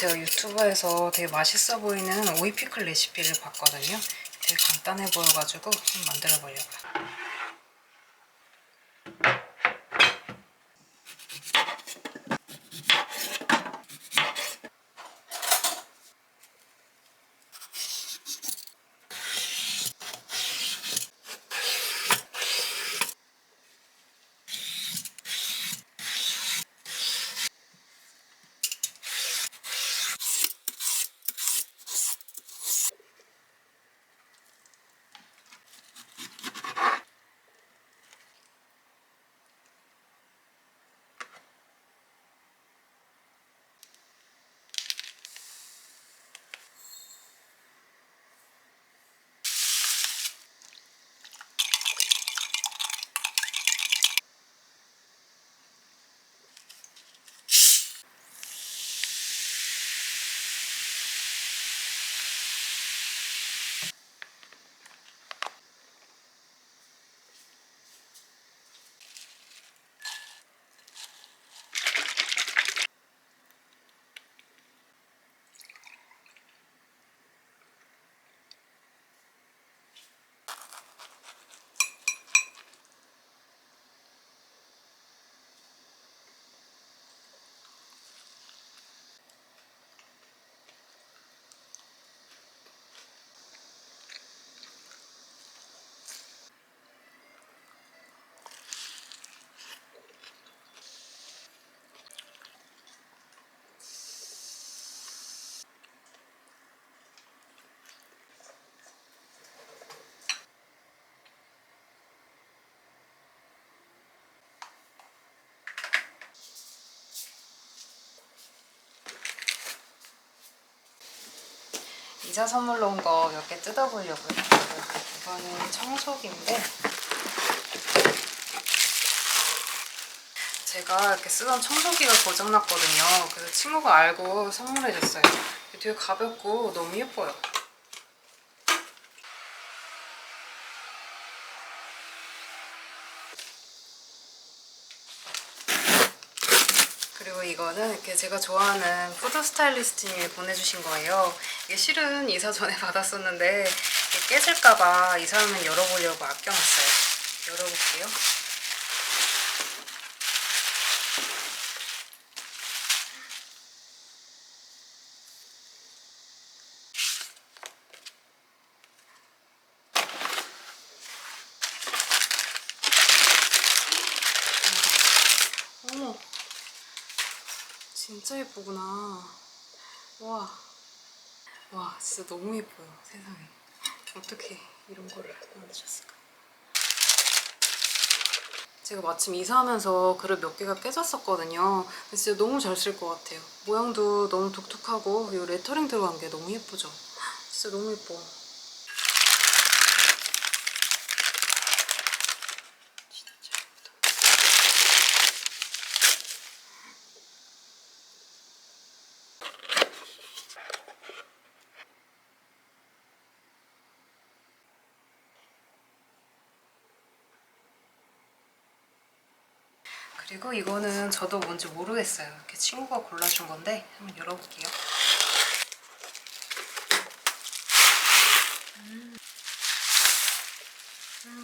제가 유튜브에서 되게 맛있어 보이는 오이 피클 레시피를 봤거든요. 되게 간단해 보여가지고 한번 만들어 보려고요. 이사 선물로 온 거 몇 개 뜯어보려고요. 이거는 청소기인데 제가 이렇게 쓰던 청소기가 고장났거든요. 그래서 친구가 알고 선물해줬어요. 되게 가볍고 너무 예뻐요. 그리고 이거는 이렇게 제가 좋아하는 푸드 스타일리스트님이 보내주신 거예요. 이게 실은 이사 전에 받았었는데 이게 깨질까봐 이사하면 열어보려고 아껴놨어요. 열어볼게요. 어머, 진짜 예쁘구나. 와, 진짜 너무 예뻐요. 세상에. 어떻게 이런 거를 만드셨을까? 제가 마침 이사하면서 그릇 몇 개가 깨졌었거든요. 근데 진짜 너무 잘 쓸 것 같아요. 모양도 너무 독특하고 이 레터링 들어간 게 너무 예쁘죠? 진짜 너무 예뻐. 그리고 이거는 저도 뭔지 모르겠어요. 이렇게 친구가 골라준 건데 한번 열어볼게요.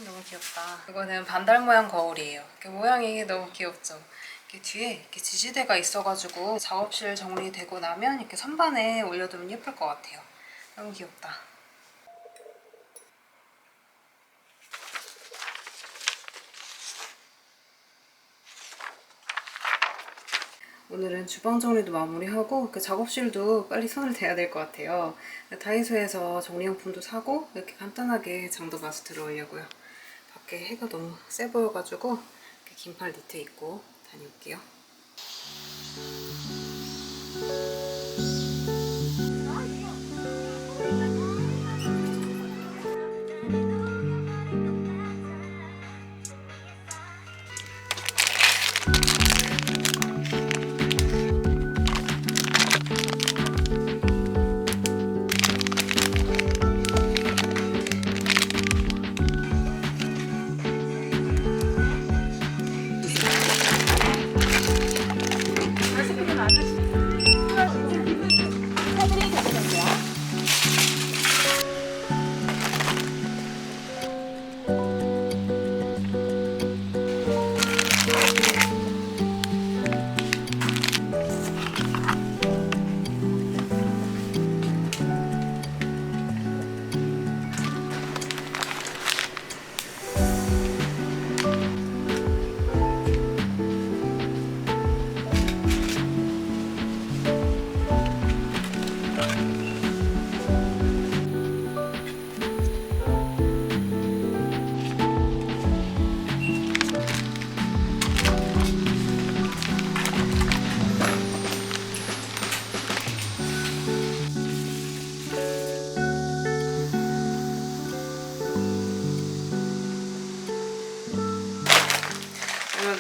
너무 귀엽다. 이거는 반달 모양 거울이에요. 이렇게 모양이 너무 귀엽죠? 이렇게 뒤에 이렇게 지지대가 있어가지고 작업실 정리되고 나면 이렇게 선반에 올려두면 예쁠 것 같아요. 너무 귀엽다. 오늘은 주방 정리도 마무리하고 그 작업실도 빨리 손을 대야 될 것 같아요. 다이소에서 정리용품도 사고 이렇게 간단하게 장도 봐서 들어오려고요. 밖에 해가 너무 세 보여가지고 이렇게 긴팔 니트 입고 다녀올게요.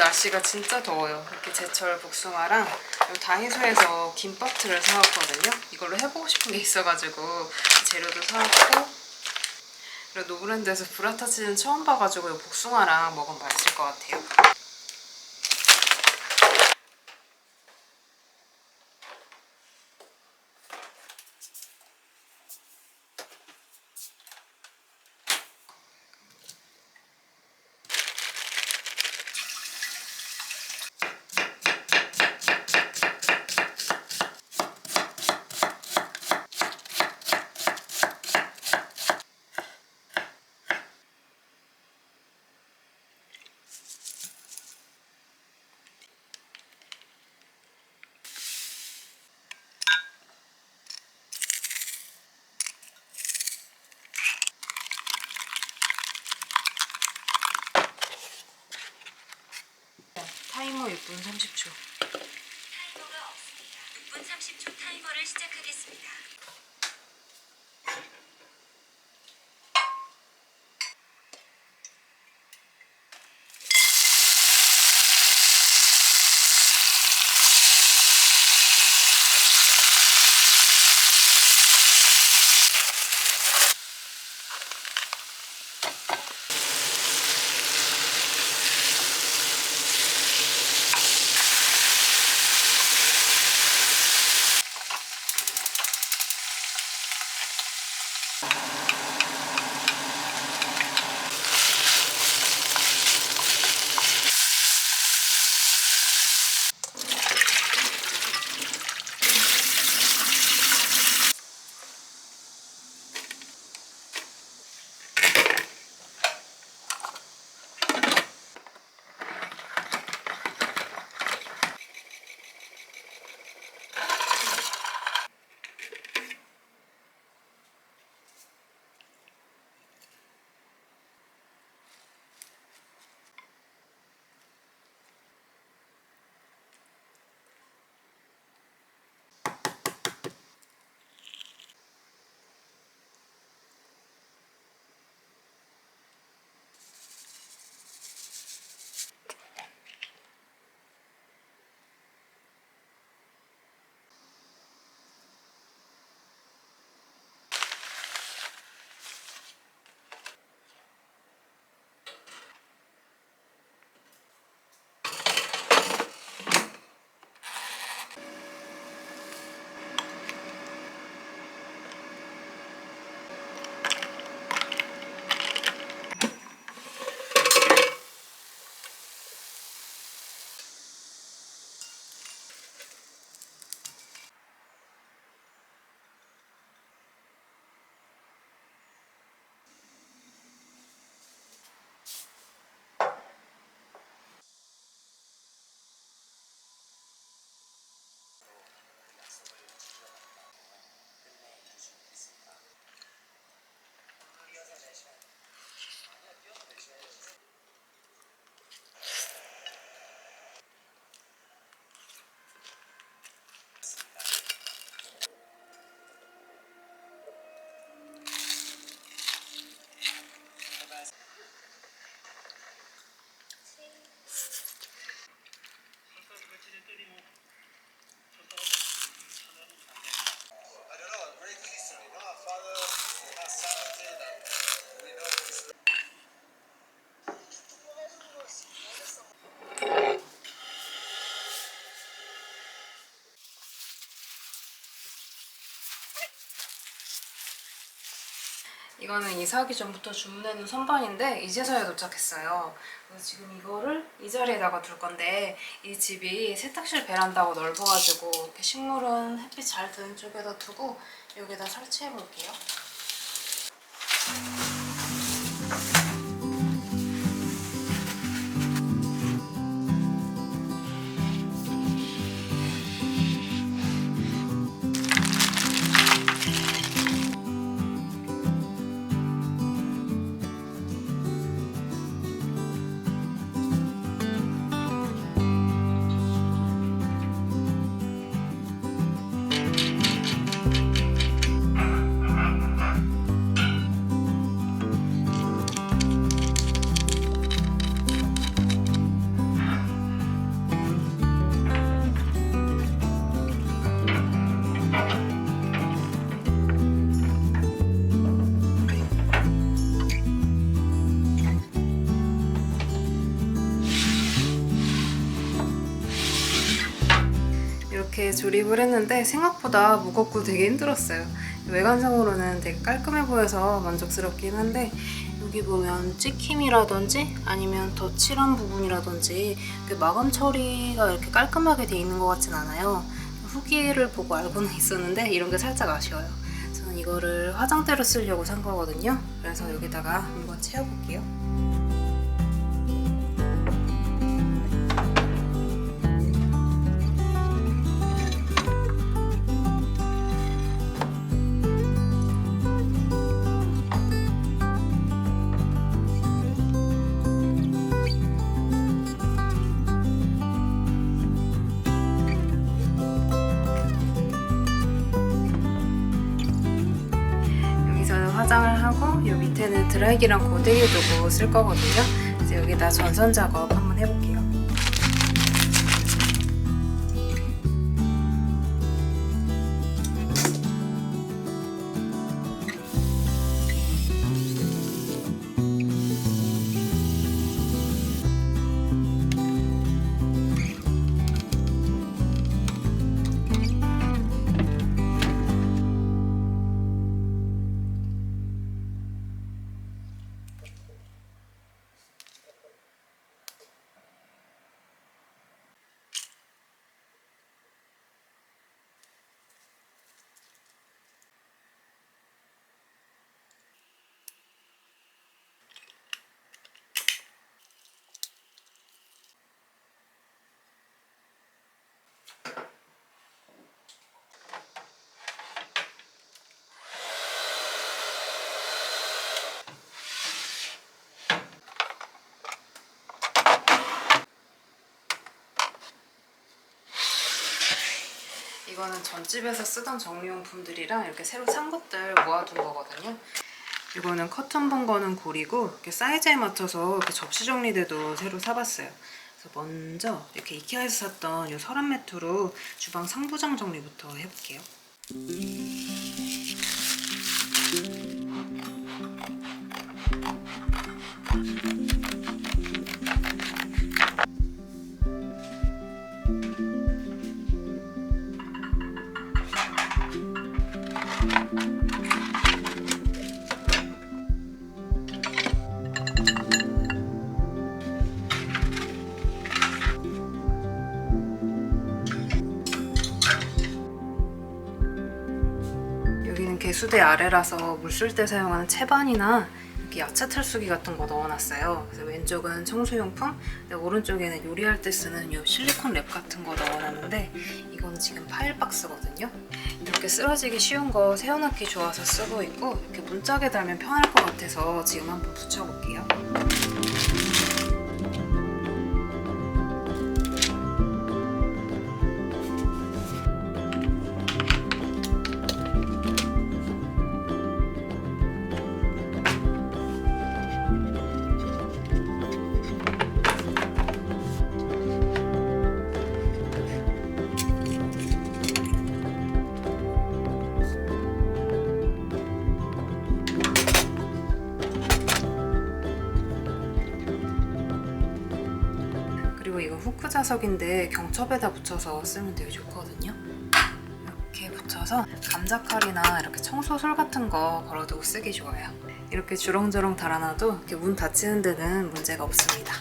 날씨가 진짜 더워요. 이렇게 제철 복숭아랑 다이소에서 김밥틀을 사왔거든요. 이걸로 해보고 싶은 게 있어가지고 재료도 사왔고, 그리고 노브랜드에서 브라타치는 처음 봐가지고 이 복숭아랑 먹으면 맛있을 것 같아요. 타이머 6분 30초. 타이머가 없습니다. 6분 30초 타이머를 시작하겠습니다. 이거는 이사하기 전부터 주문해놓은 선반인데 이제서야 도착했어요. 그래서 지금 이거를 이 자리에다가 둘 건데, 이 집이 세탁실 베란다가 넓어가지고 이렇게 식물은 햇빛 잘 드는 쪽에다 두고 여기다 설치해 볼게요. 이렇게 조립을 했는데 생각보다 무겁고 되게 힘들었어요. 외관상으로는 되게 깔끔해 보여서 만족스럽긴 한데 여기 보면 찍힘이라든지 아니면 덧칠한 부분이라든지 마감 처리가 이렇게 깔끔하게 돼 있는 것 같진 않아요. 후기를 보고 알고는 있었는데 이런 게 살짝 아쉬워요. 저는 이거를 화장대로 쓰려고 산 거거든요. 그래서 여기다가 한번 채워볼게요. 화장을 하고 이 밑에는 드라이기랑 고데기 두고 쓸 거거든요. 그래서 여기다 전선 작업 한번 해볼게요. 이거는 전집에서 쓰던 정리용품들이랑 이렇게 새로 산 것들 모아둔 거거든요. 이거는 커튼 본 거는 고리고 이렇게 사이즈에 맞춰서 이렇게 접시 정리대도 새로 사봤어요. 그래서 먼저 이렇게 이케아에서 샀던 이 서랍 매트로 주방 상부장 정리부터 해볼게요. 개수대 아래라서 물 쓸 때 사용하는 채반이나 이렇게 야채 틀수기 같은 거 넣어놨어요. 그래서 왼쪽은 청소용품, 오른쪽에는 요리할 때 쓰는 이 실리콘 랩 같은 거 넣어놨는데 이거는 지금 파일 박스거든요. 이렇게 쓰러지기 쉬운 거 세워놓기 좋아서 쓰고 있고 이렇게 문짝에 달면 편할 것 같아서 지금 한번 붙여볼게요. 이거 후크 자석인데 경첩에다 붙여서 쓰면 되게 좋거든요. 이렇게 붙여서 감자칼이나 이렇게 청소솔 같은 거 걸어두고 쓰기 좋아요. 이렇게 주렁주렁 달아놔도 이렇게 문 닫히는 데는 문제가 없습니다.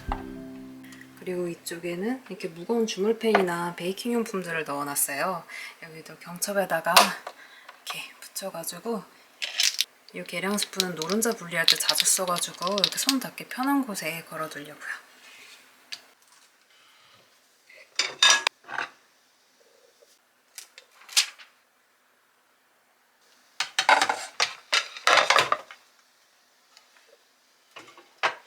그리고 이쪽에는 이렇게 무거운 주물팬이나 베이킹 용품들을 넣어놨어요. 여기도 경첩에다가 이렇게 붙여가지고 이 계량 스푼은 노른자 분리할 때 자주 써가지고 이렇게 손 닿기 편한 곳에 걸어두려고요.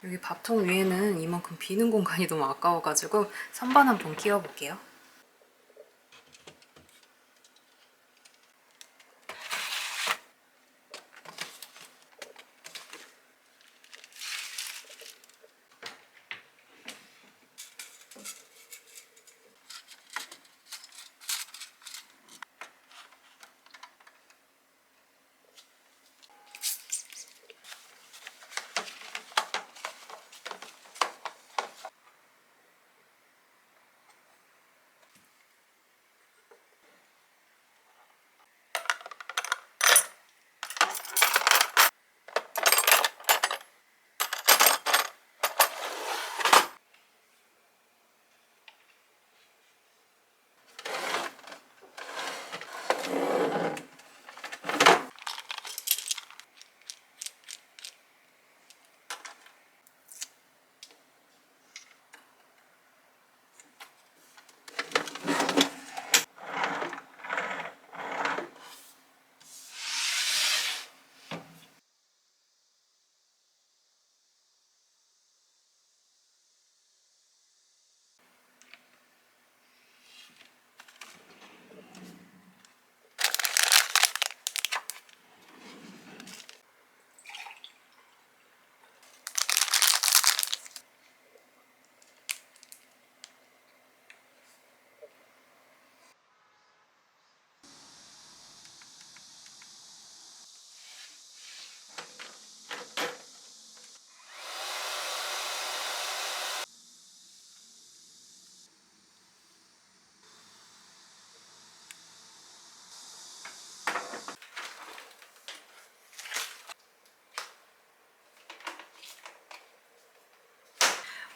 여기 밥통 위에는 이만큼 비는 공간이 너무 아까워가지고 선반 한번 끼워볼게요.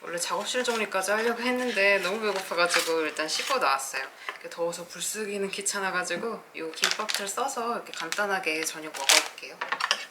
원래 작업실 정리까지 하려고 했는데 너무 배고파가지고 일단 씻고 나왔어요. 이렇게 더워서 불 쓰기는 귀찮아가지고 이 김밥틀 써서 이렇게 간단하게 저녁 먹어볼게요. 이렇게.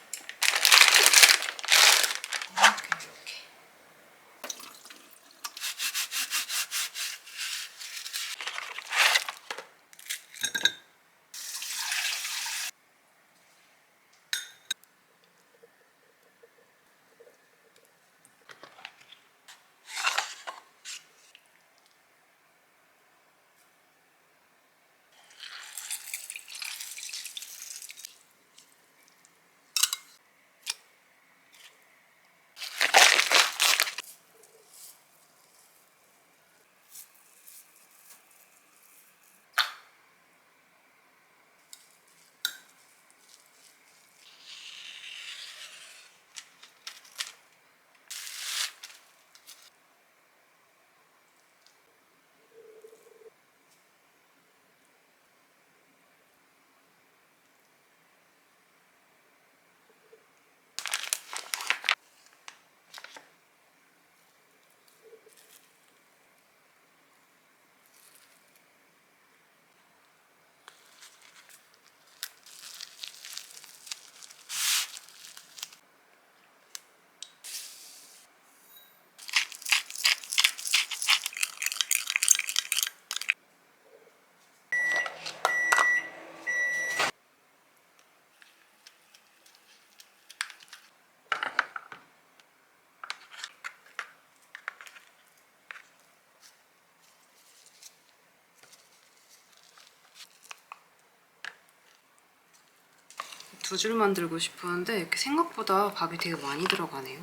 두 줄 만들고 싶었는데 이렇게 생각보다 밥이 되게 많이 들어가네요.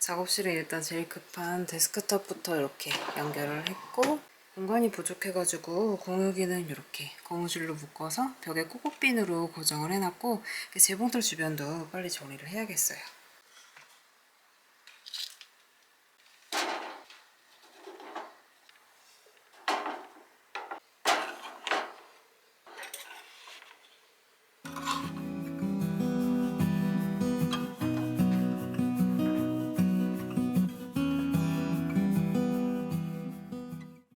작업실에 일단 제일 급한 데스크탑부터 이렇게 연결을 했고, 공간이 부족해가지고 공유기는 이렇게 고무줄로 묶어서 벽에 코코핀으로 고정을 해놨고, 재봉틀 주변도 빨리 정리를 해야겠어요.